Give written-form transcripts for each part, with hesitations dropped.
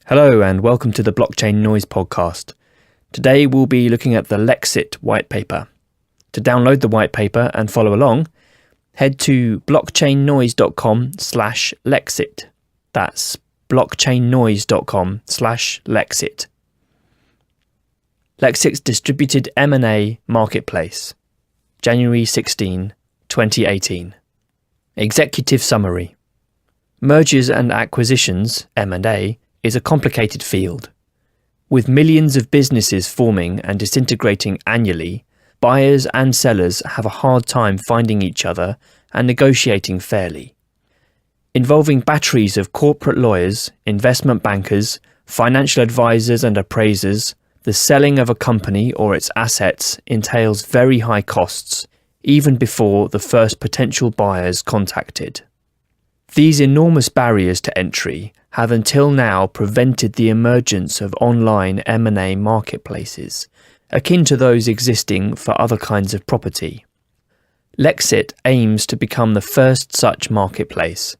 Hello and welcome to the Blockchain Noise podcast. Today we'll be looking at the LEXIT Whitepaper. To download the whitepaper and follow along, head to blockchainnoise.com/Lexit. That's blockchainnoise.com/Lexit. LEXIT's distributed M&A marketplace, January 16, 2018. Executive summary. Mergers and acquisitions, M&A, is a complicated field. With millions of businesses forming and disintegrating annually, buyers and sellers have a hard time finding each other and negotiating fairly. Involving batteries of corporate lawyers, investment bankers, financial advisors and appraisers, the selling of a company or its assets entails very high costs, even before the first potential buyers contacted. These enormous barriers to entry have until now prevented the emergence of online M&A marketplaces, akin to those existing for other kinds of property. LEXIT aims to become the first such marketplace.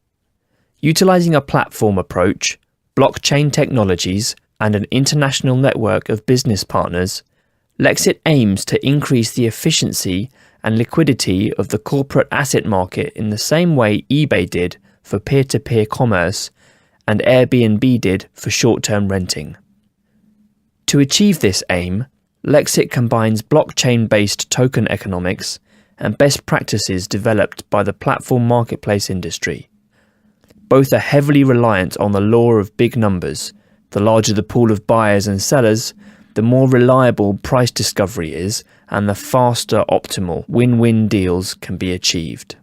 Utilizing a platform approach, blockchain technologies, and an international network of business partners, LEXIT aims to increase the efficiency and liquidity of the corporate asset market in the same way eBay did for peer-to-peer commerce and Airbnb did for short-term renting. To achieve this aim, LEXIT combines blockchain-based token economics and best practices developed by the platform marketplace industry. Both are heavily reliant on the law of big numbers. The larger the pool of buyers and sellers, the more reliable price discovery is and the faster optimal win-win deals can be achieved.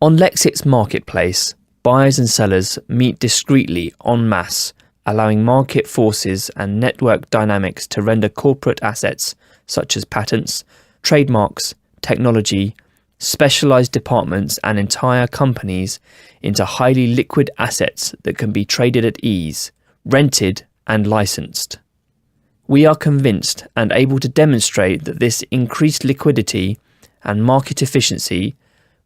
On LEXIT's marketplace, buyers and sellers meet discreetly en masse, allowing market forces and network dynamics to render corporate assets such as patents, trademarks, technology, specialized departments and entire companies into highly liquid assets that can be traded at ease, rented and licensed. We are convinced and able to demonstrate that this increased liquidity and market efficiency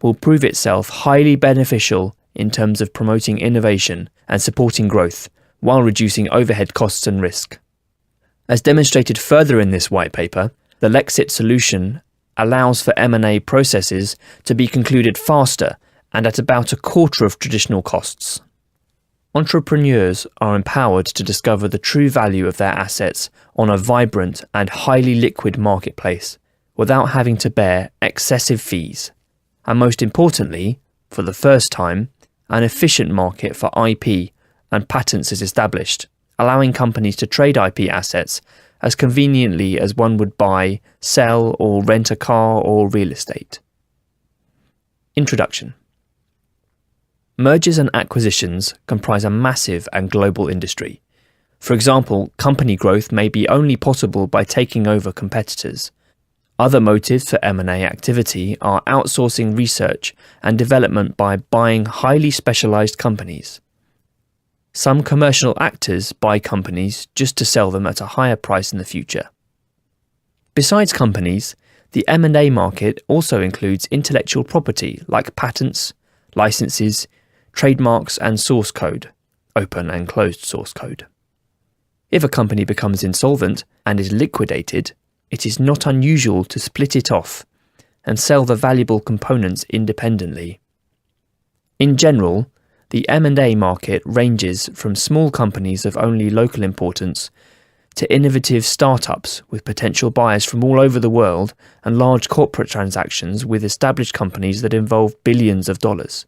will prove itself highly beneficial in terms of promoting innovation and supporting growth, while reducing overhead costs and risk. As demonstrated further in this white paper, the LEXIT solution allows for M&A processes to be concluded faster and at about a quarter of traditional costs. Entrepreneurs are empowered to discover the true value of their assets on a vibrant and highly liquid marketplace without having to bear excessive fees. And most importantly, for the first time, an efficient market for IP and patents is established, allowing companies to trade IP assets as conveniently as one would buy, sell, or rent a car or real estate. Introduction. Mergers and acquisitions comprise a massive and global industry. For example, company growth may be only possible by taking over competitors. Other motives for M&A activity are outsourcing research and development by buying highly specialized companies. Some commercial actors buy companies just to sell them at a higher price in the future. Besides companies, the M&A market also includes intellectual property like patents, licenses, trademarks and source code, open and closed source code. If a company becomes insolvent and is liquidated, it is not unusual to split it off and sell the valuable components independently. In general, the M&A market ranges from small companies of only local importance to innovative startups with potential buyers from all over the world and large corporate transactions with established companies that involve billions of dollars.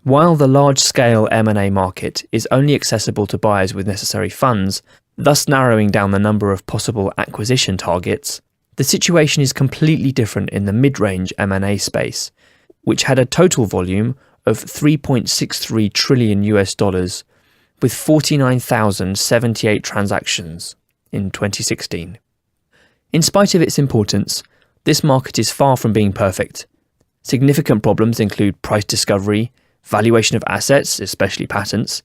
While the large-scale M&A market is only accessible to buyers with necessary funds, thus narrowing down the number of possible acquisition targets, the situation is completely different in the mid-range M&A space, which had a total volume of $3.63 trillion with 49,078 transactions in 2016. In spite of its importance, this market is far from being perfect. Significant problems include price discovery, valuation of assets, especially patents,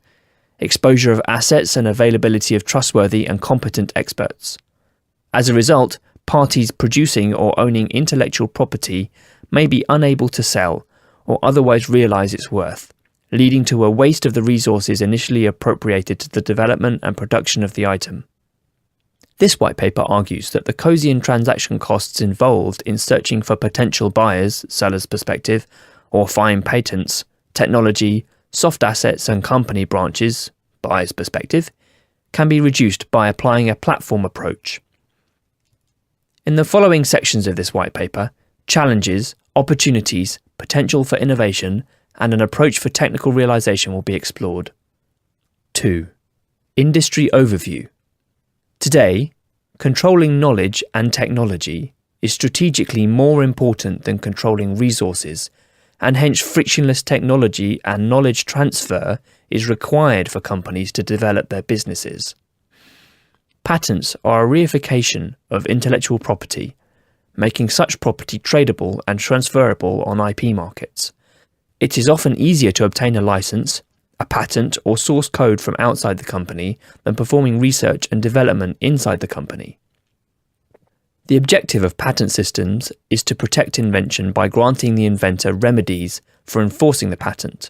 exposure of assets and availability of trustworthy and competent experts. As a result, parties producing or owning intellectual property may be unable to sell or otherwise realize its worth, leading to a waste of the resources initially appropriated to the development and production of the item. This white paper argues that the Cosian transaction costs involved in searching for potential buyers, seller's perspective, or find patents, technology, soft assets and company branches, buyer's perspective, can be reduced by applying a platform approach. In the following sections of this white paper, challenges, opportunities, potential for innovation, and an approach for technical realization will be explored. 2. Industry overview. Today, controlling knowledge and technology is strategically more important than controlling resources, and hence frictionless technology and knowledge transfer is required for companies to develop their businesses. Patents are a reification of intellectual property, making such property tradable and transferable on IP markets. It is often easier to obtain a license, a patent or source code from outside the company than performing research and development inside the company. The objective of patent systems is to protect invention by granting the inventor remedies for enforcing the patent.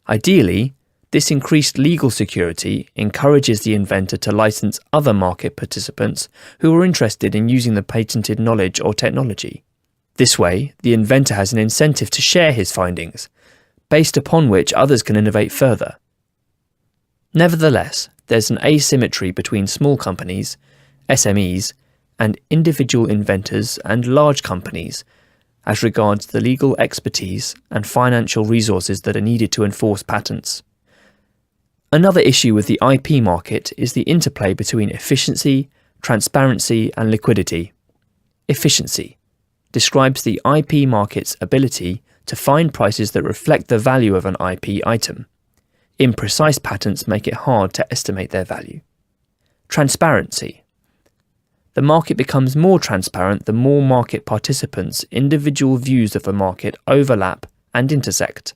Ideally, this increased legal security encourages the inventor to license other market participants who are interested in using the patented knowledge or technology. This way, the inventor has an incentive to share his findings, based upon which others can innovate further. Nevertheless, there's an asymmetry between small companies, SMEs, and individual inventors and large companies as regards the legal expertise and financial resources that are needed to enforce patents. Another issue with the IP market is the interplay between efficiency, transparency, and liquidity. Efficiency describes the IP market's ability to find prices that reflect the value of an IP item. Imprecise patents make it hard to estimate their value. Transparency. The market becomes more transparent the more market participants' individual views of a market overlap and intersect.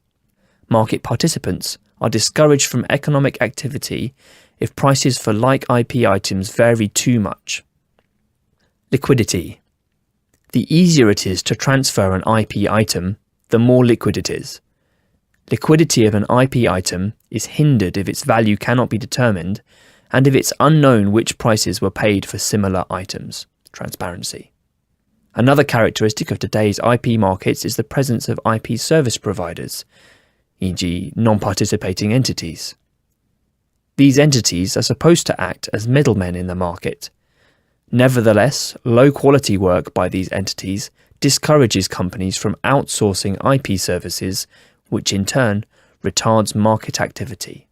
Market participants are discouraged from economic activity if prices for like IP items vary too much. Liquidity. The easier it is to transfer an IP item, the more liquid it is. Liquidity of an IP item is hindered if its value cannot be determined and if it's unknown which prices were paid for similar items. Transparency. Another characteristic of today's IP markets is the presence of IP service providers, e.g. non-participating entities. These entities are supposed to act as middlemen in the market. Nevertheless, low-quality work by these entities discourages companies from outsourcing IP services, which in turn retards market activity.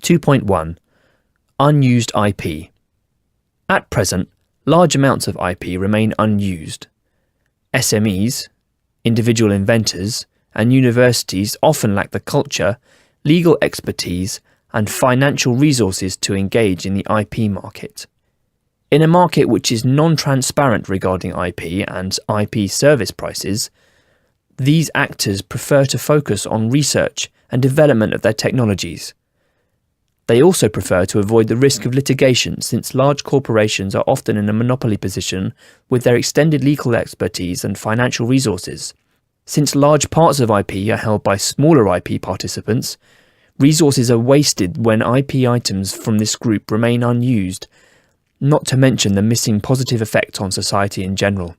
2.1. Unused IP. At present, large amounts of IP remain unused. SMEs, individual inventors, and universities often lack the culture, legal expertise, and financial resources to engage in the IP market. In a market which is non-transparent regarding IP and IP service prices, these actors prefer to focus on research and development of their technologies. They also prefer to avoid the risk of litigation since large corporations are often in a monopoly position with their extended legal expertise and financial resources. Since large parts of IP are held by smaller IP participants, resources are wasted when IP items from this group remain unused, not to mention the missing positive effect on society in general.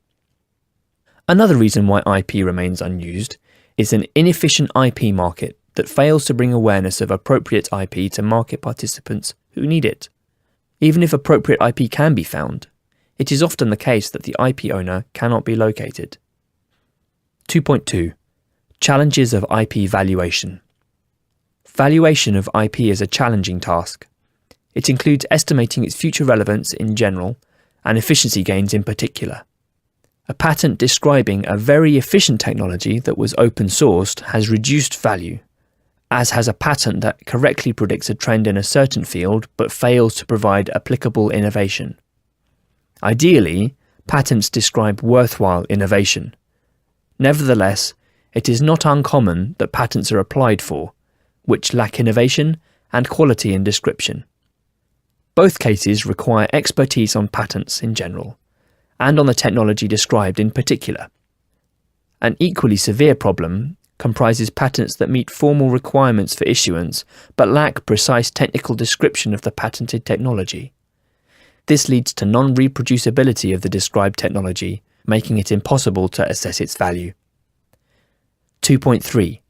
Another reason why IP remains unused is an inefficient IP market that fails to bring awareness of appropriate IP to market participants who need it. Even if appropriate IP can be found, it is often the case that the IP owner cannot be located. 2.2. Challenges of IP valuation. Valuation of IP is a challenging task. It includes estimating its future relevance in general and efficiency gains in particular. A patent describing a very efficient technology that was open-sourced has reduced value, as has a patent that correctly predicts a trend in a certain field but fails to provide applicable innovation. Ideally, patents describe worthwhile innovation. Nevertheless, it is not uncommon that patents are applied for, which lack innovation and quality in description. Both cases require expertise on patents in general, and on the technology described in particular. An equally severe problem comprises patents that meet formal requirements for issuance but lack precise technical description of the patented technology. This leads to non-reproducibility of the described technology, making it impossible to assess its value. 2.3.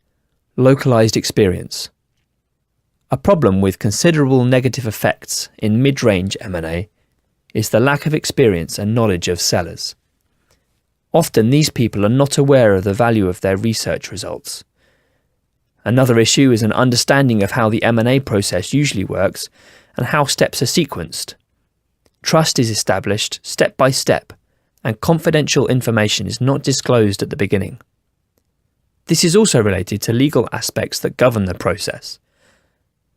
Localized experience. A problem with considerable negative effects in mid-range M&A is the lack of experience and knowledge of sellers. Often these people are not aware of the value of their research results. Another issue is an understanding of how the M&A process usually works and how steps are sequenced. Trust is established step by step, and confidential information is not disclosed at the beginning. This is also related to legal aspects that govern the process.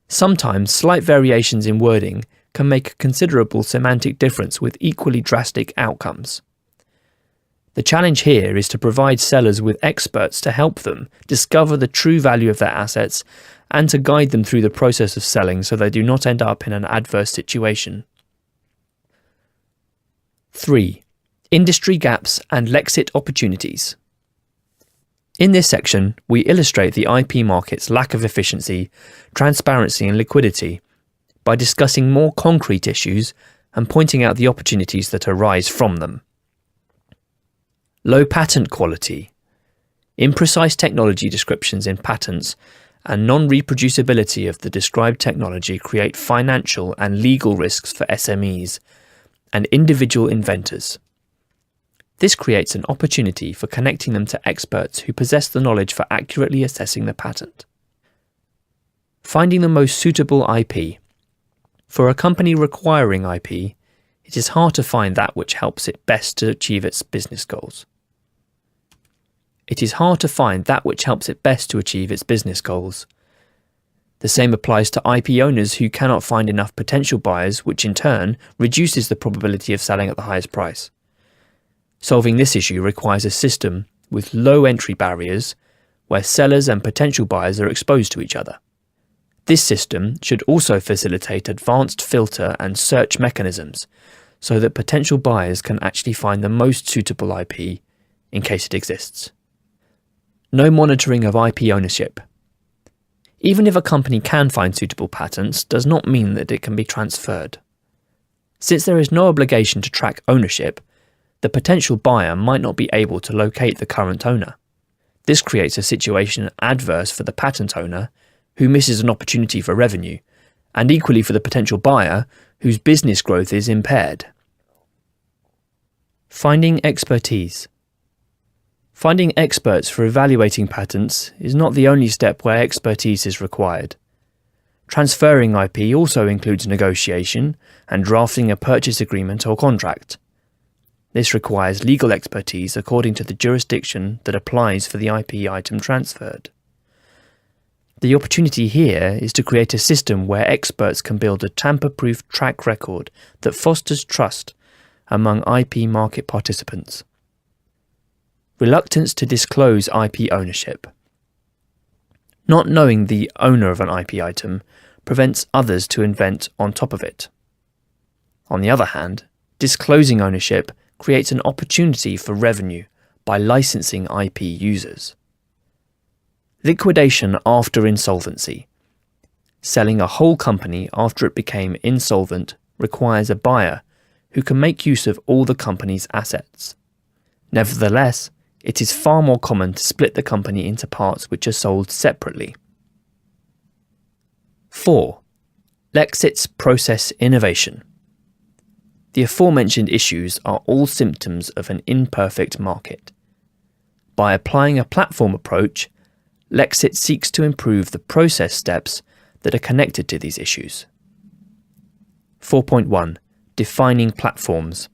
Sometimes slight variations in wording can make a considerable semantic difference with equally drastic outcomes. The challenge here is to provide sellers with experts to help them discover the true value of their assets and to guide them through the process of selling so they do not end up in an adverse situation. 3. Industry gaps and LEXIT opportunities. In this section, we illustrate the IP market's lack of efficiency, transparency and liquidity by discussing more concrete issues and pointing out the opportunities that arise from them. Low patent quality, imprecise technology descriptions in patents, and non-reproducibility of the described technology create financial and legal risks for SMEs and individual inventors. This creates an opportunity for connecting them to experts who possess the knowledge for accurately assessing the patent. Finding the most suitable IP. For a company requiring IP, it is hard to find that which helps it best to achieve its business goals. The same applies to IP owners who cannot find enough potential buyers, which in turn reduces the probability of selling at the highest price. Solving this issue requires a system with low entry barriers where sellers and potential buyers are exposed to each other. This system should also facilitate advanced filter and search mechanisms so that potential buyers can actually find the most suitable IP in case it exists. No monitoring of IP ownership. Even if a company can find suitable patents, does not mean that it can be transferred. Since there is no obligation to track ownership, the potential buyer might not be able to locate the current owner. This creates a situation adverse for the patent owner, who misses an opportunity for revenue, and equally for the potential buyer, whose business growth is impaired. Finding expertise. Finding experts for evaluating patents is not the only step where expertise is required. Transferring IP also includes negotiation and drafting a purchase agreement or contract. This requires legal expertise according to the jurisdiction that applies for the IP item transferred. The opportunity here is to create a system where experts can build a tamper-proof track record that fosters trust among IP market participants. Reluctance to disclose IP ownership. Not knowing the owner of an IP item prevents others to invent on top of it. On the other hand, disclosing ownership creates an opportunity for revenue by licensing IP users. Liquidation after insolvency. Selling a whole company after it became insolvent requires a buyer who can make use of all the company's assets. Nevertheless, it is far more common to split the company into parts which are sold separately. 4. LEXIT's process innovation. The aforementioned issues are all symptoms of an imperfect market. By applying a platform approach, LEXIT seeks to improve the process steps that are connected to these issues. 4.1. Defining platforms.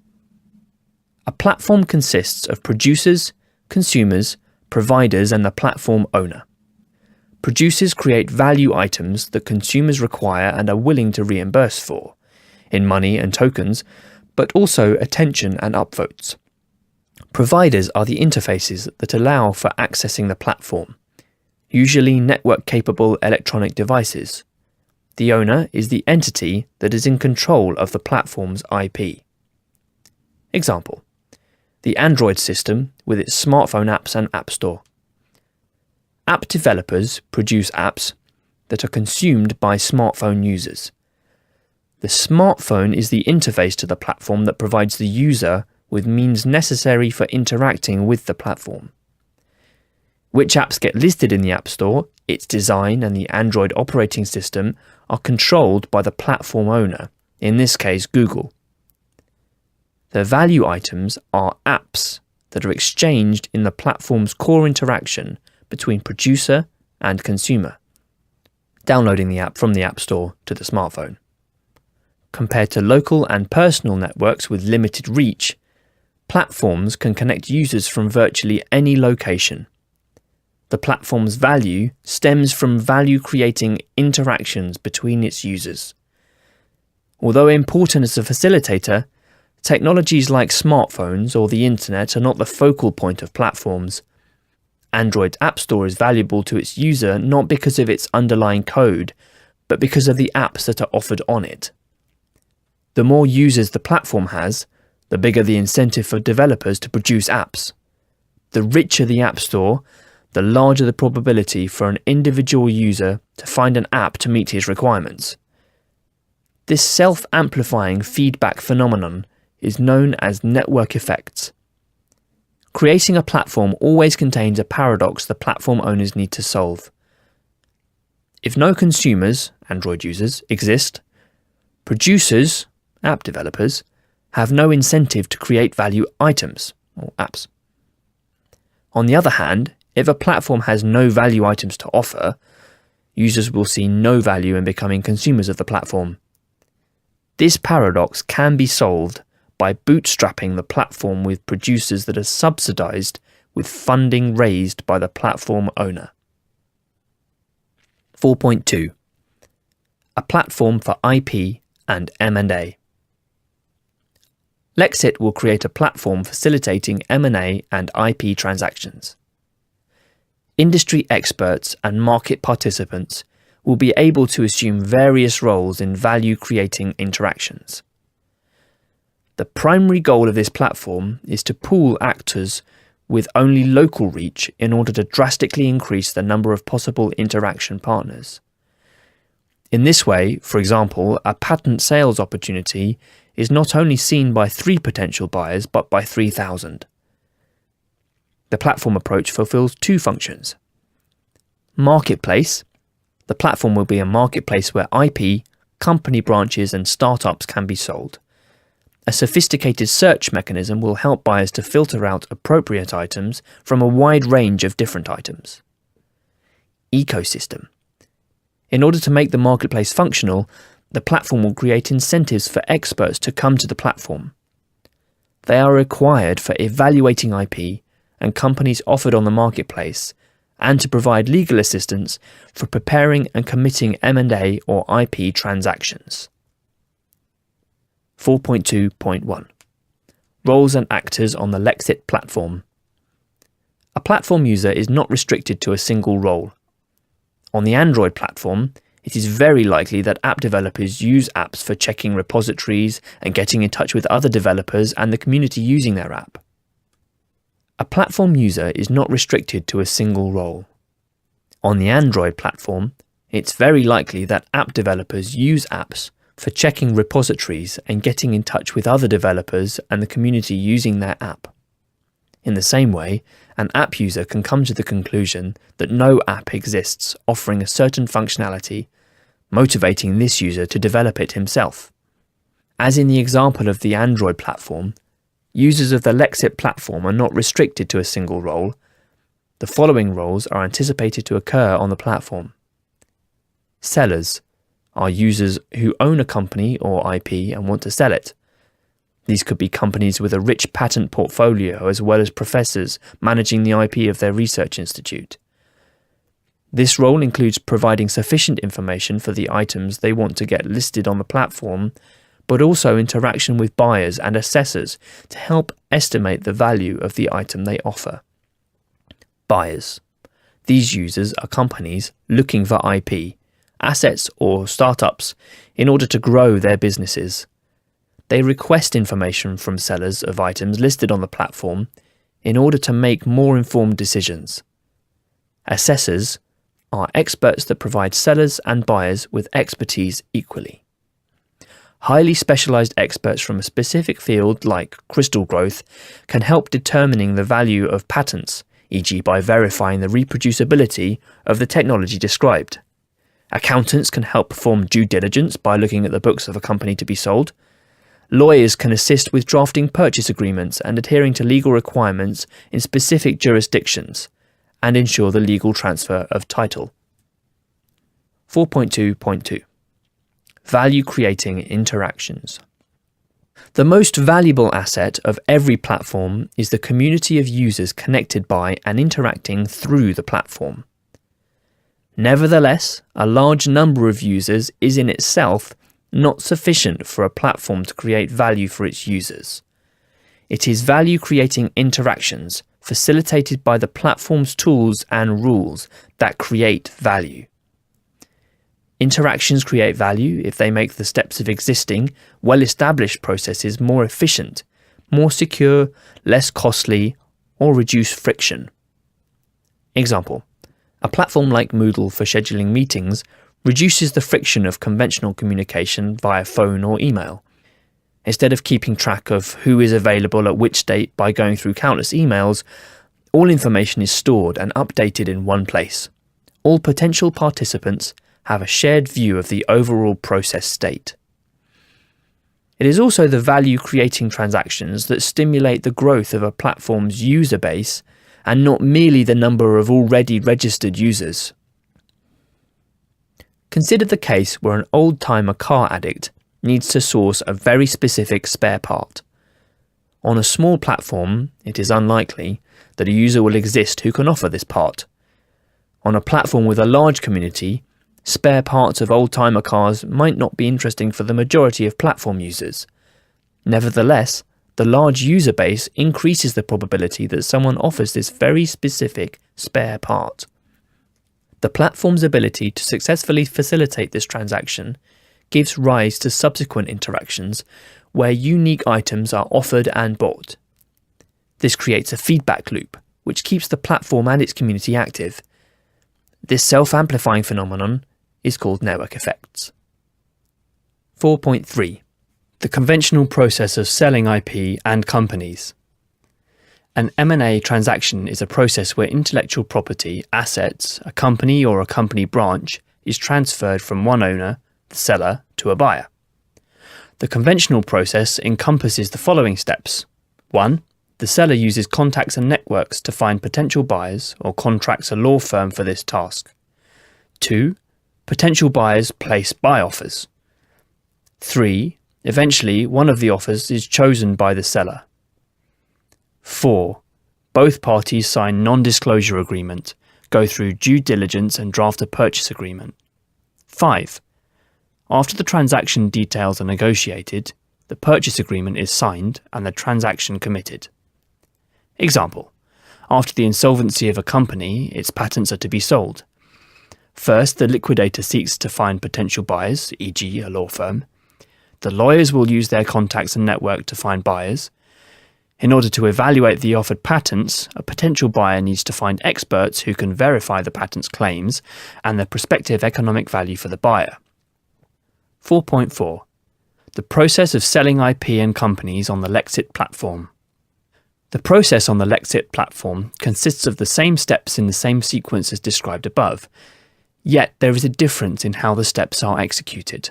A platform consists of producers, consumers, providers, and the platform owner. Producers create value items that consumers require and are willing to reimburse for, in money and tokens, but also attention and upvotes. Providers are the interfaces that allow for accessing the platform, usually network-capable electronic devices. The owner is the entity that is in control of the platform's IP. Example: the Android system with its smartphone apps and App Store. App developers produce apps that are consumed by smartphone users. The smartphone is the interface to the platform that provides the user with means necessary for interacting with the platform. Which apps get listed in the App Store, its design and the Android operating system are controlled by the platform owner, in this case Google. The value items are apps that are exchanged in the platform's core interaction between producer and consumer, downloading the app from the App Store to the smartphone. Compared to local and personal networks with limited reach, platforms can connect users from virtually any location. The platform's value stems from value-creating interactions between its users. Although important as a facilitator, technologies like smartphones or the internet are not the focal point of platforms. Android's App Store is valuable to its user not because of its underlying code, but because of the apps that are offered on it. The more users the platform has, the bigger the incentive for developers to produce apps. The richer the App Store, the larger the probability for an individual user to find an app to meet his requirements. This self-amplifying feedback phenomenon is known as network effects. Creating a platform always contains a paradox the platform owners need to solve. If no consumers, Android users, exist, producers, app developers, have no incentive to create value items, or apps. On the other hand, if a platform has no value items to offer, users will see no value in becoming consumers of the platform. This paradox can be solved by bootstrapping the platform with producers that are subsidized with funding raised by the platform owner. 4.2. A platform for IP and M&A. LEXIT will create a platform facilitating M&A and IP transactions. Industry experts and market participants will be able to assume various roles in value-creating interactions. The primary goal of this platform is to pool actors with only local reach in order to drastically increase the number of possible interaction partners. In this way, for example, a patent sales opportunity is not only seen by 3 potential buyers but by 3,000. The platform approach fulfills 2 functions. Marketplace. The platform will be a marketplace where IP, company branches and startups can be sold. A sophisticated search mechanism will help buyers to filter out appropriate items from a wide range of different items. Ecosystem. In order to make the marketplace functional, the platform will create incentives for experts to come to the platform. They are required for evaluating IP and companies offered on the marketplace, and to provide legal assistance for preparing and committing M&A or IP transactions. 4.2.1. Roles and actors on the LEXIT platform. A platform user is not restricted to a single role. On the Android platform, it is very likely that app developers use apps for checking repositories and getting in touch with other developers and the community using their app. A platform user is not restricted to a single role. On the Android platform, it's very likely that app developers use apps for checking repositories and getting in touch with other developers and the community using their app. In the same way, an app user can come to the conclusion that no app exists offering a certain functionality, motivating this user to develop it himself. As in the example of the Android platform, users of the LEXIT platform are not restricted to a single role. The following roles are anticipated to occur on the platform. Sellers are users who own a company or IP and want to sell it. These could be companies with a rich patent portfolio as well as professors managing the IP of their research institute. This role includes providing sufficient information for the items they want to get listed on the platform, but also interaction with buyers and assessors to help estimate the value of the item they offer. Buyers. These users are companies looking for IP, assets or startups in order to grow their businesses. They request information from sellers of items listed on the platform in order to make more informed decisions. Assessors are experts that provide sellers and buyers with expertise equally. Highly specialized experts from a specific field like crystal growth can help determining the value of patents, e.g. by verifying the reproducibility of the technology described. Accountants can help perform due diligence by looking at the books of a company to be sold. Lawyers can assist with drafting purchase agreements and adhering to legal requirements in specific jurisdictions and ensure the legal transfer of title. 4.2.2 Value creating interactions. The most valuable asset of every platform is the community of users connected by and interacting through the platform. Nevertheless, a large number of users is in itself not sufficient for a platform to create value for its users. It is value-creating interactions facilitated by the platform's tools and rules that create value. Interactions create value if they make the steps of existing, well-established processes more efficient, more secure, less costly, or reduce friction. Example: a platform like Moodle for scheduling meetings reduces the friction of conventional communication via phone or email. Instead of keeping track of who is available at which date by going through countless emails, all information is stored and updated in one place. All potential participants have a shared view of the overall process state. It is also the value-creating transactions that stimulate the growth of a platform's user base and not merely the number of already registered users. Consider the case where an old-timer car addict needs to source a very specific spare part. On a small platform, it is unlikely that a user will exist who can offer this part. On a platform with a large community, spare parts of old-timer cars might not be interesting for the majority of platform users. Nevertheless, the large user base increases the probability that someone offers this very specific spare part. The platform's ability to successfully facilitate this transaction gives rise to subsequent interactions where unique items are offered and bought. This creates a feedback loop, which keeps the platform and its community active. This self-amplifying phenomenon is called network effects. 4.3 The conventional process of selling IP and companies. An M&A transaction is a process where intellectual property, assets, a company or a company branch is transferred from one owner, the seller, to a buyer. The conventional process encompasses the following steps. 1. The seller uses contacts and networks to find potential buyers or contracts a law firm for this task. 2. Potential buyers place buy offers. 3. Eventually, one of the offers is chosen by the seller. 4. Both parties sign non-disclosure agreement, go through due diligence and draft a purchase agreement. 5. After the transaction details are negotiated, the purchase agreement is signed and the transaction committed. Example: after the insolvency of a company, its patents are to be sold. First, the liquidator seeks to find potential buyers, e.g. a law firm. The lawyers will use their contacts and network to find buyers. In order to evaluate the offered patents, a potential buyer needs to find experts who can verify the patent's claims and the prospective economic value for the buyer. 4.4 The process of selling IP and companies on the LEXIT platform. The process on the LEXIT platform consists of the same steps in the same sequence as described above, yet there is a difference in how the steps are executed.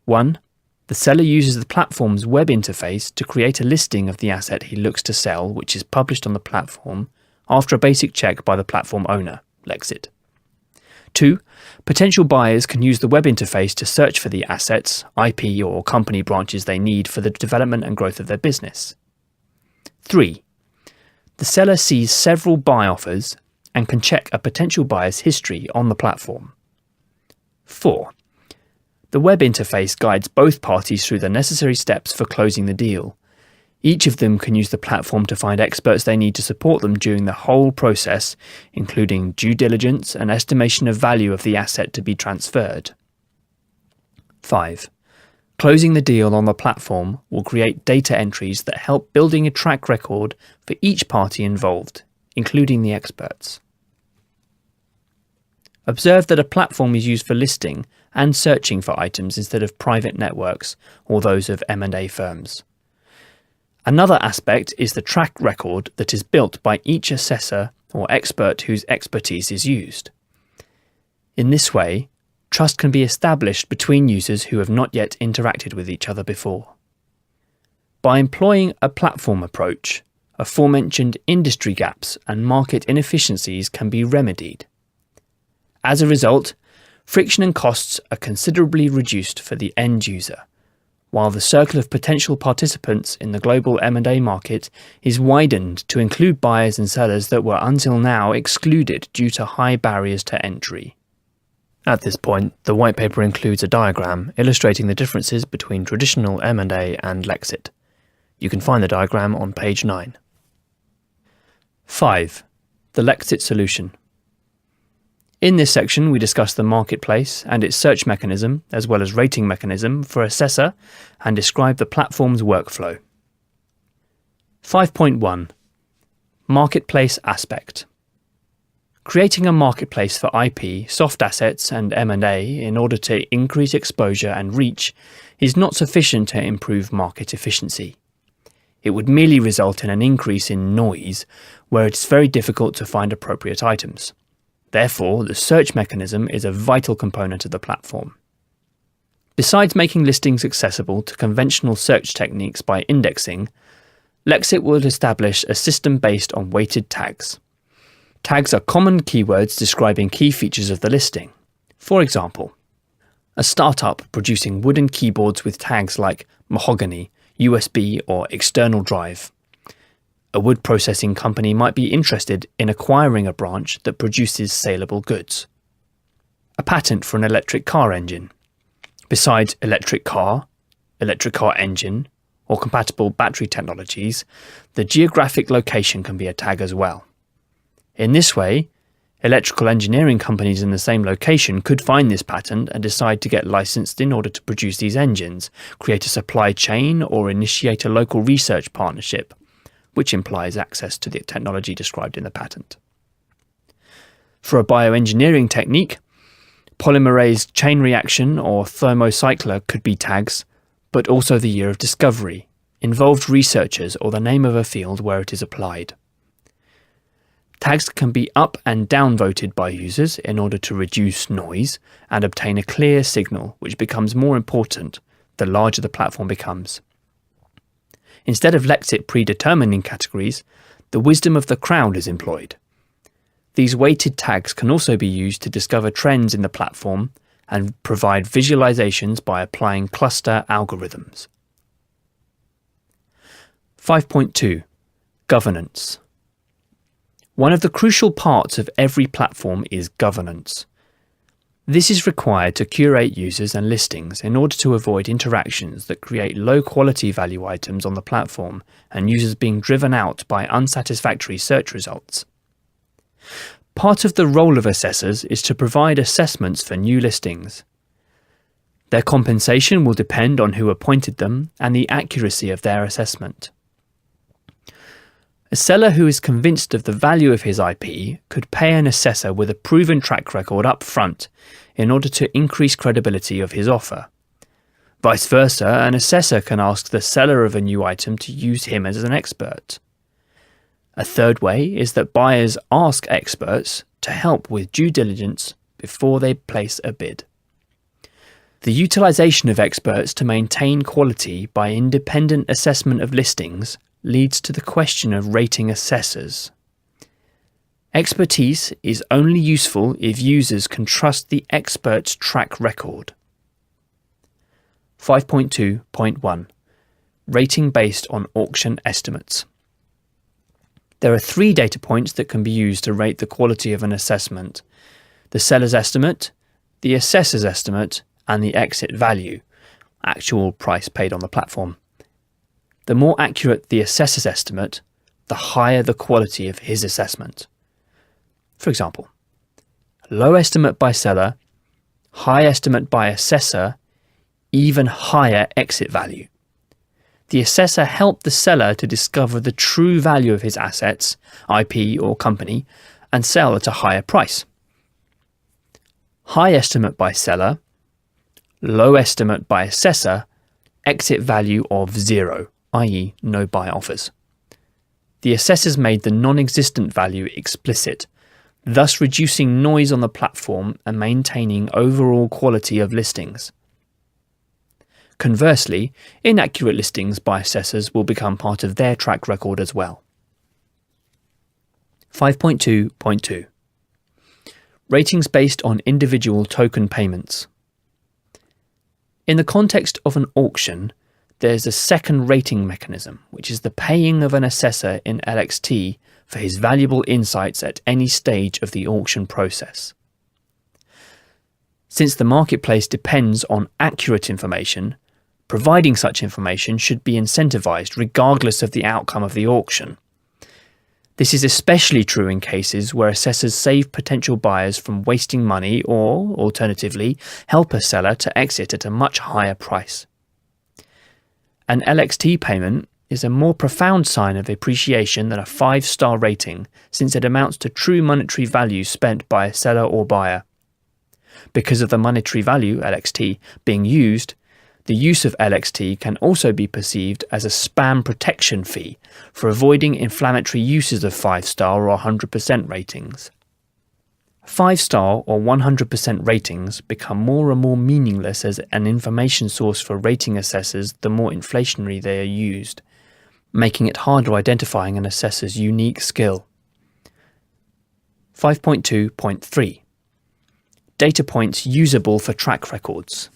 1. The seller uses the platform's web interface to create a listing of the asset he looks to sell, which is published on the platform after a basic check by the platform owner, LEXIT. 2. Potential buyers can use the web interface to search for the assets, IP or company branches they need for the development and growth of their business. 3. The seller sees several buy offers and can check a potential buyer's history on the platform. 4. The web interface guides both parties through the necessary steps for closing the deal. Each of them can use the platform to find experts they need to support them during the whole process, including due diligence and estimation of value of the asset to be transferred. 5. Closing the deal on the platform will create data entries that help building a track record for each party involved, including the experts. Observe that a platform is used for listing and searching for items instead of private networks or those of M&A firms. Another aspect is the track record that is built by each assessor or expert whose expertise is used. In this way, trust can be established between users who have not yet interacted with each other before. By employing a platform approach, aforementioned industry gaps and market inefficiencies can be remedied. As a result, friction and costs are considerably reduced for the end user, while the circle of potential participants in the global M&A market is widened to include buyers and sellers that were until now excluded due to high barriers to entry. At this point, the white paper includes a diagram illustrating the differences between traditional M&A and LEXIT. You can find the diagram on page 9. 5. The LEXIT solution. In this section, we discuss the marketplace and its search mechanism, as well as rating mechanism for assessor, and describe the platform's workflow. 5.1. Marketplace aspect. Creating a marketplace for IP, soft assets, and M&A in order to increase exposure and reach is not sufficient to improve market efficiency. It would merely result in an increase in noise, where it's very difficult to find appropriate items. Therefore, the search mechanism is a vital component of the platform. Besides making listings accessible to conventional search techniques by indexing, LEXIT will establish a system based on weighted tags. Tags are common keywords describing key features of the listing. For example, a startup producing wooden keyboards with tags like mahogany, USB, or external drive. A wood processing company might be interested in acquiring a branch that produces saleable goods. A patent for an electric car engine. Besides electric car engine, or compatible battery technologies, the geographic location can be a tag as well. In this way, electrical engineering companies in the same location could find this patent and decide to get licensed in order to produce these engines, create a supply chain, or initiate a local research partnership, which implies access to the technology described in the patent. For a bioengineering technique, polymerase chain reaction or thermocycler could be tags, but also the year of discovery, involved researchers, or the name of a field where it is applied. Tags can be up and down voted by users in order to reduce noise and obtain a clear signal, which becomes more important the larger the platform becomes. Instead of LEXIT predetermining categories, the wisdom of the crowd is employed. These weighted tags can also be used to discover trends in the platform and provide visualizations by applying cluster algorithms. 5.2. Governance. One of the crucial parts of every platform is governance. This is required to curate users and listings in order to avoid interactions that create low-quality value items on the platform and users being driven out by unsatisfactory search results. Part of the role of assessors is to provide assessments for new listings. Their compensation will depend on who appointed them and the accuracy of their assessment. A seller who is convinced of the value of his IP could pay an assessor with a proven track record up front in order to increase credibility of his offer. Vice versa, an assessor can ask the seller of a new item to use him as an expert. A third way is that buyers ask experts to help with due diligence before they place a bid. The utilization of experts to maintain quality by independent assessment of listings leads to the question of rating assessors. Expertise is only useful if users can trust the expert's track record. 5.2.1. Rating based on auction estimates. There are 3 data points that can be used to rate the quality of an assessment: the seller's estimate, the assessor's estimate, and the exit value, actual price paid on the platform. The more accurate the assessor's estimate, the higher the quality of his assessment. For example, low estimate by seller, high estimate by assessor, even higher exit value. The assessor helped the seller to discover the true value of his assets, IP or company, and sell at a higher price. high estimate by seller, low estimate by assessor, exit value of 0, i.e. no buy offers. The assessors made the non-existent value explicit, thus reducing noise on the platform and maintaining overall quality of listings. Conversely, inaccurate listings by assessors will become part of their track record as well. 5.2.2 Ratings based on individual token payments. In the context of an auction, there's a second rating mechanism, which is the paying of an assessor in LXT for his valuable insights at any stage of the auction process. Since the marketplace depends on accurate information, providing such information should be incentivized regardless of the outcome of the auction. This is especially true in cases where assessors save potential buyers from wasting money or, alternatively, help a seller to exit at a much higher price. An LXT payment is a more profound sign of appreciation than a 5-star rating, since it amounts to true monetary value spent by a seller or buyer. Because of the monetary value, LXT, being used, the use of LXT can also be perceived as a spam protection fee for avoiding inflammatory uses of 5-star or 100% ratings. 5-star or 100% ratings become more and more meaningless as an information source for rating assessors the more inflationary they are used, making it harder identifying an assessor's unique skill. 5.2.3 Data points usable for track records.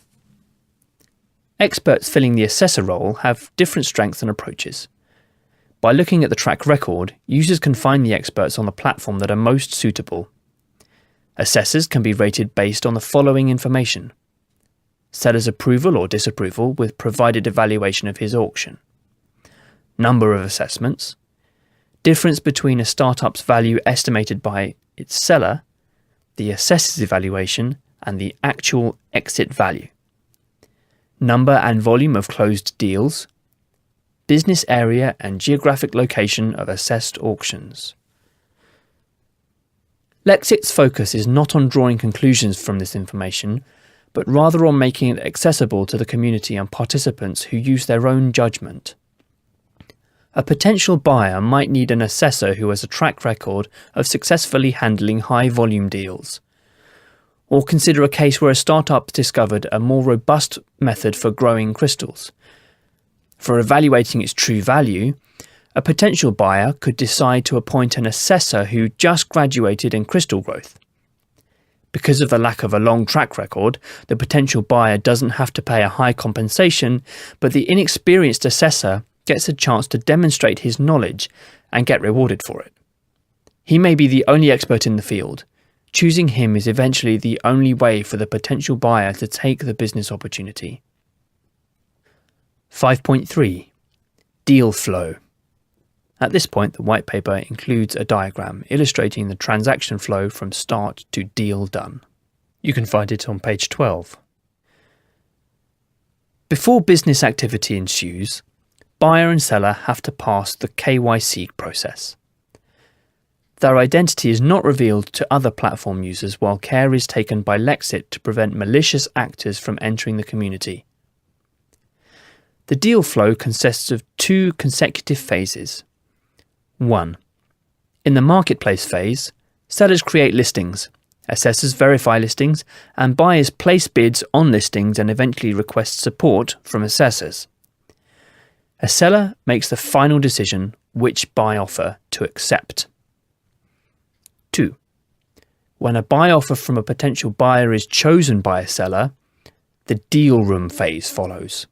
Experts filling the assessor role have different strengths and approaches. By looking at the track record, users can find the experts on the platform that are most suitable. Assessors can be rated based on the following information: seller's approval or disapproval with provided evaluation of his auction, number of assessments, difference between a startup's value estimated by its seller, the assessor's evaluation, and the actual exit value, number and volume of closed deals, business area and geographic location of assessed auctions. LEXIT's focus is not on drawing conclusions from this information, but rather on making it accessible to the community and participants who use their own judgment. A potential buyer might need an assessor who has a track record of successfully handling high-volume deals, or consider a case where a startup discovered a more robust method for growing crystals. For evaluating its true value, a potential buyer could decide to appoint an assessor who just graduated in crystal growth. Because of the lack of a long track record, the potential buyer doesn't have to pay a high compensation, but the inexperienced assessor gets a chance to demonstrate his knowledge and get rewarded for it. He may be the only expert in the field. Choosing him is eventually the only way for the potential buyer to take the business opportunity. 5.3 Deal flow. At this point, the white paper includes a diagram illustrating the transaction flow from start to deal done. You can find it on page 12. Before business activity ensues, buyer and seller have to pass the KYC process. Their identity is not revealed to other platform users while care is taken by LEXIT to prevent malicious actors from entering the community. The deal flow consists of 2 consecutive phases. 1. In the marketplace phase, sellers create listings, assessors verify listings, and buyers place bids on listings and eventually request support from assessors. A seller makes the final decision which buy offer to accept. 2. When a buy offer from a potential buyer is chosen by a seller, the deal room phase follows.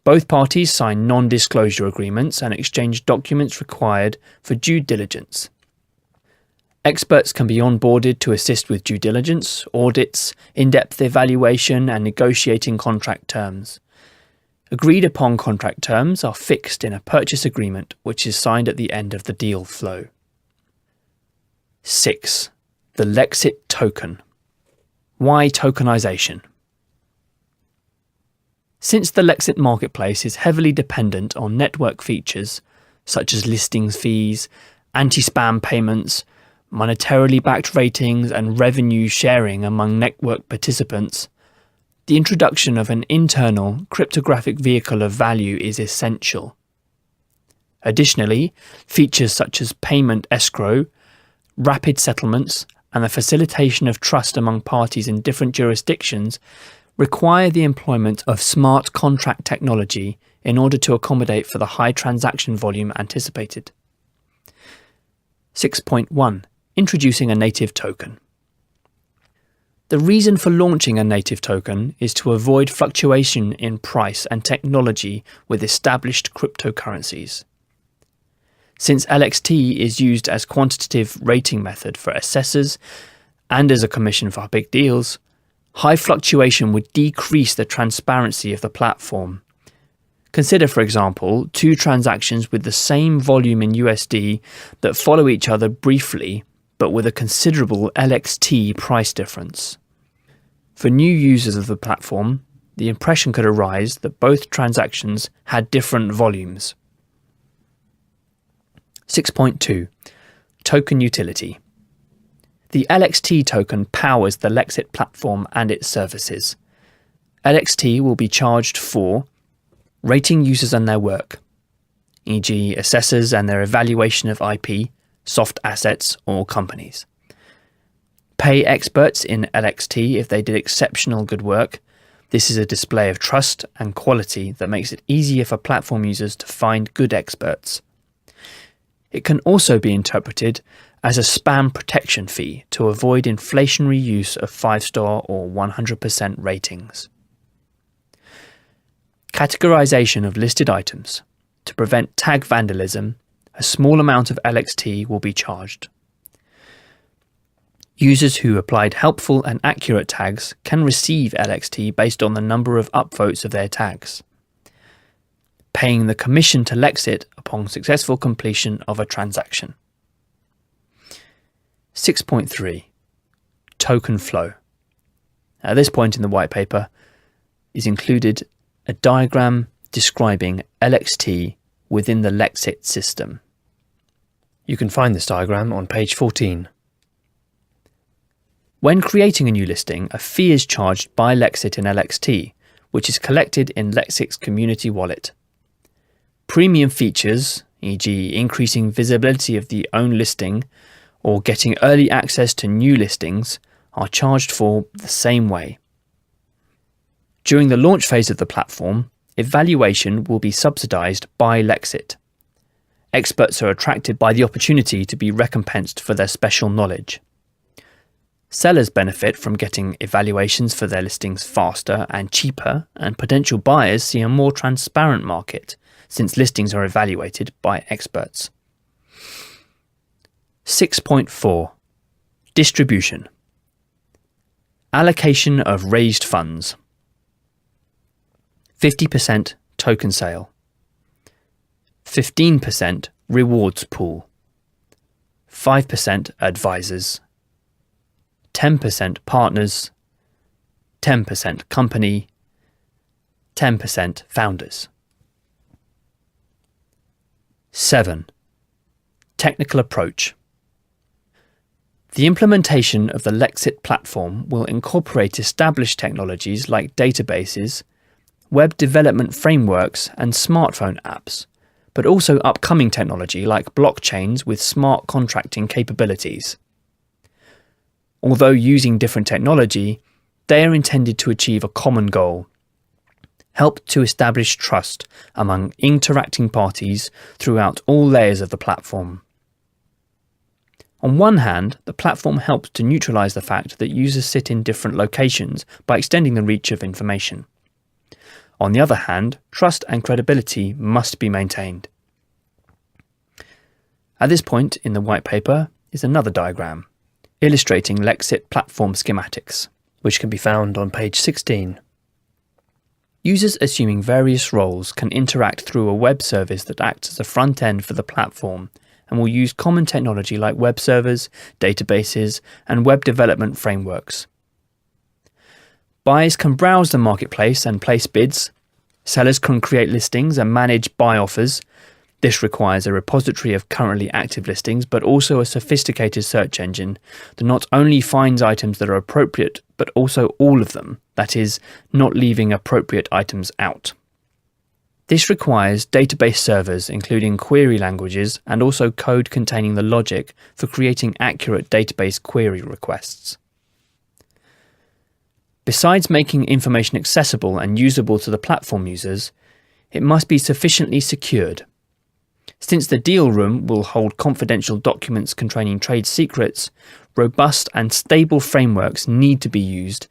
Both parties sign non-disclosure agreements and exchange documents required for due diligence. Experts can be onboarded to assist with due diligence, audits, in-depth evaluation, and negotiating contract terms. Agreed upon contract terms are fixed in a purchase agreement which is signed at the end of the deal flow. 6. The LEXIT token. Why tokenization? Since the LEXIT marketplace is heavily dependent on network features such as listings fees, anti-spam payments, monetarily backed ratings and revenue sharing among network participants, the introduction of an internal cryptographic vehicle of value is essential. Additionally, features such as payment escrow, rapid settlements, and the facilitation of trust among parties in different jurisdictions require the employment of smart contract technology in order to accommodate for the high transaction volume anticipated. 6.1. Introducing a native token. The reason for launching a native token is to avoid fluctuation in price and technology with established cryptocurrencies. Since LXT is used as quantitative rating method for assessors and as a commission for big deals, high fluctuation would decrease the transparency of the platform. Consider, for example, two transactions with the same volume in USD that follow each other briefly, but with a considerable LXT price difference. For new users of the platform, the impression could arise that both transactions had different volumes. 6.2. Token utility. The LXT token powers the LEXIT platform and its services. LXT will be charged for rating users and their work, e.g. assessors and their evaluation of IP, soft assets or companies. Pay experts in LXT if they did exceptional good work. This is a display of trust and quality that makes it easier for platform users to find good experts. It can also be interpreted as a spam protection fee to avoid inflationary use of 5-star or 100% ratings. Categorization of listed items. To prevent tag vandalism, a small amount of LXT will be charged. Users who applied helpful and accurate tags can receive LXT based on the number of upvotes of their tags. Paying the commission to LEXIT upon successful completion of a transaction. 6.3. Token flow. At this point in the white paper is included a diagram describing LXT within the LEXIT system. You can find this diagram on page 14. When creating a new listing, a fee is charged by LEXIT in LXT, which is collected in LEXIT's community wallet. Premium features, e.g. increasing visibility of the own listing or getting early access to new listings, are charged for the same way. During the launch phase of the platform, evaluation will be subsidized by LEXIT. Experts are attracted by the opportunity to be recompensed for their special knowledge. Sellers benefit from getting evaluations for their listings faster and cheaper, and potential buyers see a more transparent market, since listings are evaluated by experts. 6.4. Distribution. Allocation of raised funds. 50% token sale. 15% rewards pool. 5% advisors. 10% partners. 10% company. 10% founders. 7. Technical approach. The implementation of the LEXIT platform will incorporate established technologies like databases, web development frameworks and smartphone apps, but also upcoming technology like blockchains with smart contracting capabilities. Although using different technology, they are intended to achieve a common goal: help to establish trust among interacting parties throughout all layers of the platform. On one hand, the platform helps to neutralize the fact that users sit in different locations by extending the reach of information. On the other hand, trust and credibility must be maintained. At this point in the white paper is another diagram illustrating LEXIT platform schematics, which can be found on page 16. Users assuming various roles can interact through a web service that acts as a front end for the platform and will use common technology like web servers, databases, and web development frameworks. Buyers can browse the marketplace and place bids. Sellers can create listings and manage buy offers. This requires a repository of currently active listings, but also a sophisticated search engine that not only finds items that are appropriate, but also all of them, that is, not leaving appropriate items out. This requires database servers, including query languages, and also code containing the logic for creating accurate database query requests. Besides making information accessible and usable to the platform users, it must be sufficiently secured. Since the deal room will hold confidential documents containing trade secrets, robust and stable frameworks need to be used,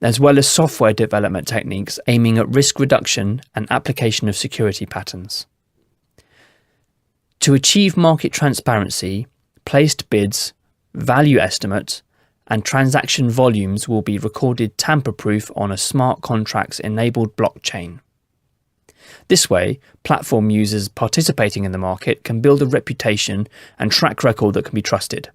as well as software development techniques aiming at risk reduction and application of security patterns. To achieve market transparency, placed bids, value estimates, and transaction volumes will be recorded tamper-proof on a smart contracts-enabled blockchain. This way, platform users participating in the market can build a reputation and track record that can be trusted.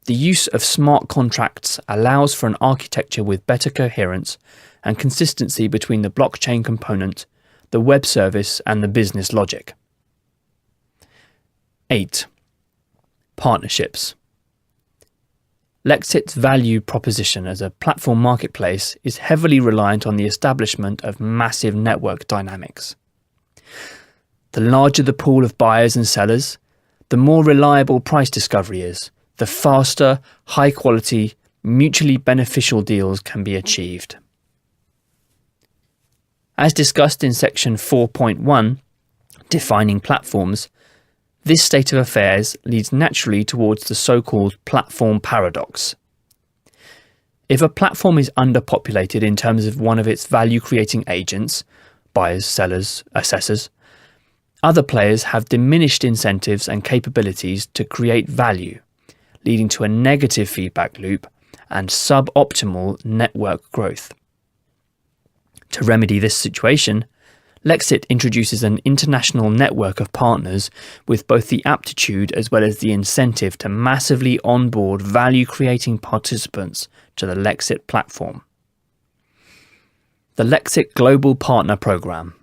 The use of smart contracts allows for an architecture with better coherence and consistency between the blockchain component, the web service, and the business logic. 8. Partnerships. LEXIT's value proposition as a platform marketplace is heavily reliant on the establishment of massive network dynamics. The larger the pool of buyers and sellers, the more reliable price discovery is, the faster, high-quality, mutually beneficial deals can be achieved. As discussed in section 4.1, defining platforms, this state of affairs leads naturally towards the so-called platform paradox. If a platform is underpopulated in terms of one of its value-creating agents, buyers, sellers, assessors, other players have diminished incentives and capabilities to create value, leading to a negative feedback loop and suboptimal network growth. To remedy this situation, LEXIT introduces an international network of partners with both the aptitude as well as the incentive to massively onboard value-creating participants to the LEXIT platform. The LEXIT Global Partner Program.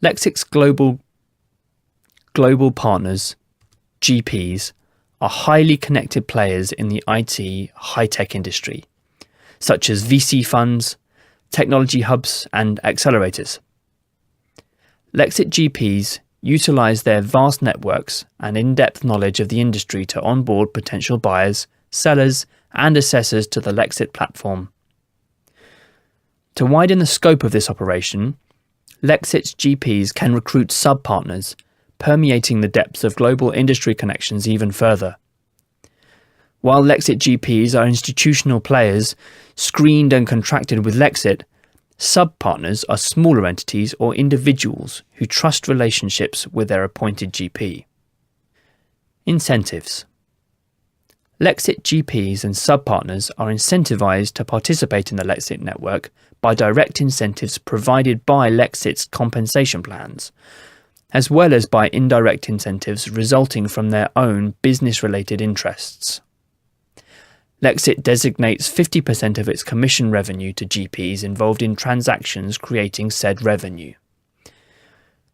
LEXIT's global partners, GPs, are highly connected players in the IT high-tech industry, such as VC funds, technology hubs, and accelerators. LEXIT GPs utilize their vast networks and in-depth knowledge of the industry to onboard potential buyers, sellers, and assessors to the LEXIT platform. To widen the scope of this operation, LEXIT's GPs can recruit sub-partners, permeating the depths of global industry connections even further. While LEXIT GPs are institutional players screened and contracted with LEXIT, sub-partners are smaller entities or individuals who trust relationships with their appointed GP. Incentives. LEXIT GPs and sub-partners are incentivized to participate in the LEXIT network by direct incentives provided by LEXIT's compensation plans, as well as by indirect incentives resulting from their own business-related interests. LEXIT designates 50% of its commission revenue to GPs involved in transactions creating said revenue.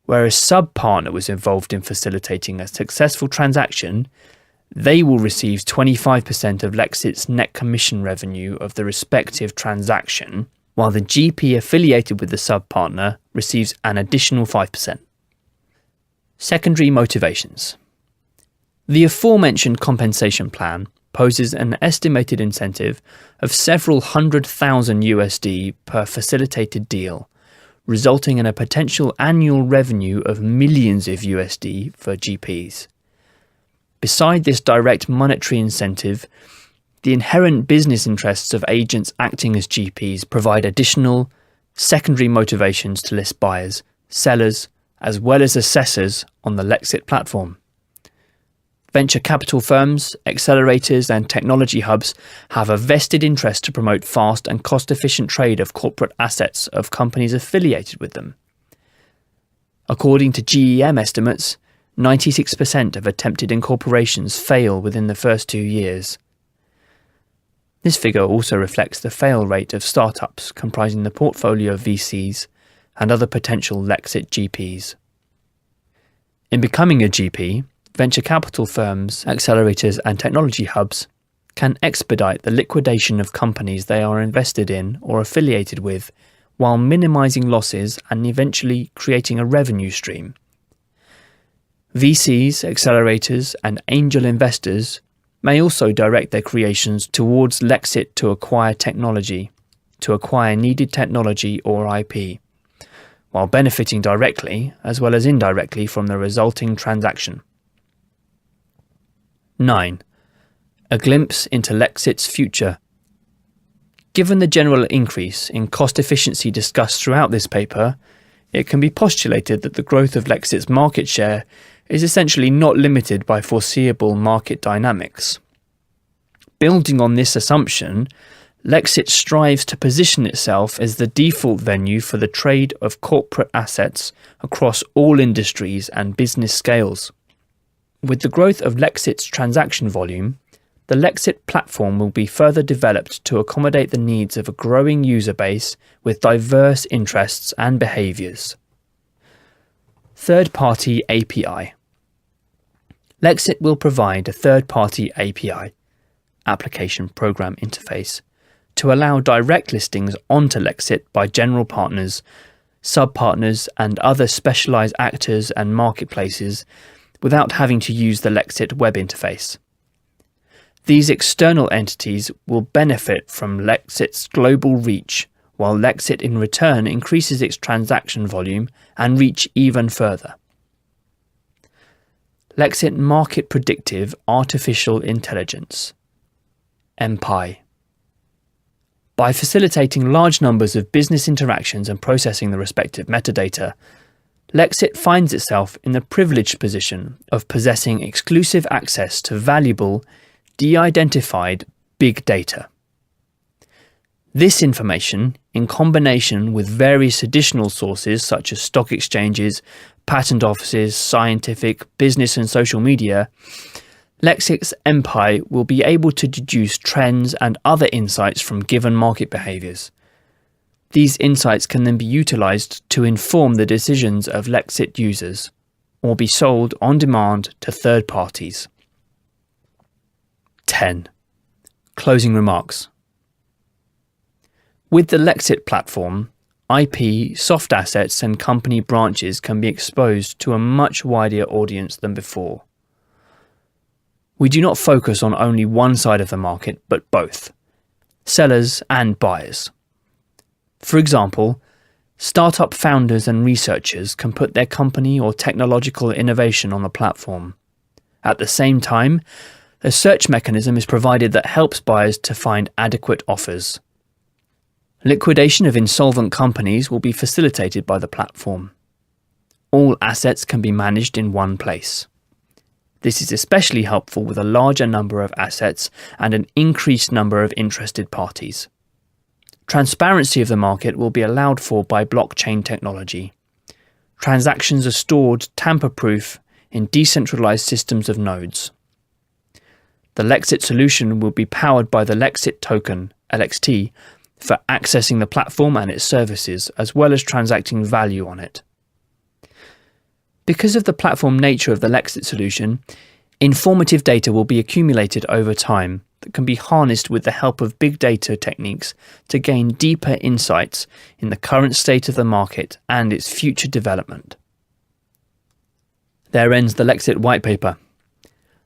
Where a sub-partner was involved in facilitating a successful transaction, they will receive 25% of LEXIT's net commission revenue of the respective transaction, while the GP affiliated with the sub-partner receives an additional 5%. Secondary motivations. The aforementioned compensation plan poses an estimated incentive of several $100,000 USD per facilitated deal, resulting in a potential annual revenue of millions of USD for GPs. Beside this direct monetary incentive, the inherent business interests of agents acting as GPs provide additional, secondary motivations to list buyers, sellers, as well as assessors on the LEXIT platform. Venture capital firms, accelerators, and technology hubs have a vested interest to promote fast and cost-efficient trade of corporate assets of companies affiliated with them. According to GEM estimates, 96% of attempted incorporations fail within the first 2 years. This figure also reflects the fail rate of startups comprising the portfolio of VCs and other potential LEXIT GPs. In becoming a GP, venture capital firms, accelerators, and technology hubs can expedite the liquidation of companies they are invested in or affiliated with, while minimizing losses and eventually creating a revenue stream. VCs, accelerators, and angel investors may also direct their creations towards LEXIT to acquire technology, to acquire needed technology or IP, while benefiting directly as well as indirectly from the resulting transaction. 9. A glimpse into LEXIT's future. Given the general increase in cost efficiency discussed throughout this paper, it can be postulated that the growth of LEXIT's market share is essentially not limited by foreseeable market dynamics. Building on this assumption, LEXIT strives to position itself as the default venue for the trade of corporate assets across all industries and business scales. With the growth of LEXIT's transaction volume, the LEXIT platform will be further developed to accommodate the needs of a growing user base with diverse interests and behaviours. Third-party API. LEXIT will provide a third-party API, Application Program Interface, to allow direct listings onto LEXIT by general partners, sub-partners, and other specialised actors and marketplaces without having to use the LEXIT web interface. These external entities will benefit from LEXIT's global reach, while LEXIT in return increases its transaction volume and reach even further. LEXIT Market Predictive Artificial Intelligence (MPI). By facilitating large numbers of business interactions and processing the respective metadata, LEXIT finds itself in the privileged position of possessing exclusive access to valuable, de-identified big data. This information, in combination with various additional sources such as stock exchanges, patent offices, scientific, business and social media, LEXIT's MPI will be able to deduce trends and other insights from given market behaviours. These insights can then be utilised to inform the decisions of LEXIT users, or be sold on demand to third parties. 10. Closing remarks. With the LEXIT platform, IP, soft assets and company branches can be exposed to a much wider audience than before. We do not focus on only one side of the market, but both, sellers and buyers. For example, startup founders and researchers can put their company or technological innovation on the platform. At the same time, a search mechanism is provided that helps buyers to find adequate offers. Liquidation of insolvent companies will be facilitated by the platform. All assets can be managed in one place. This is especially helpful with a larger number of assets and an increased number of interested parties. Transparency of the market will be allowed for by blockchain technology. Transactions are stored tamper-proof in decentralized systems of nodes. The LEXIT solution will be powered by the LEXIT token, LXT, for accessing the platform and its services, as well as transacting value on it. Because of the platform nature of the LEXIT solution, informative data will be accumulated over time that can be harnessed with the help of big data techniques to gain deeper insights in the current state of the market and its future development. There ends the LEXIT Whitepaper.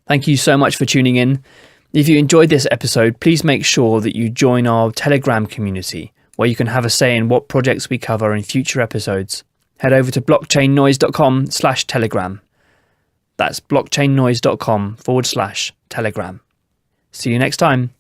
Thank you so much for tuning in. If you enjoyed this episode, please make sure that you join our Telegram community, where you can have a say in what projects we cover in future episodes. Head over to blockchainnoise.com/telegram. That's blockchainnoise.com/telegram. See you next time.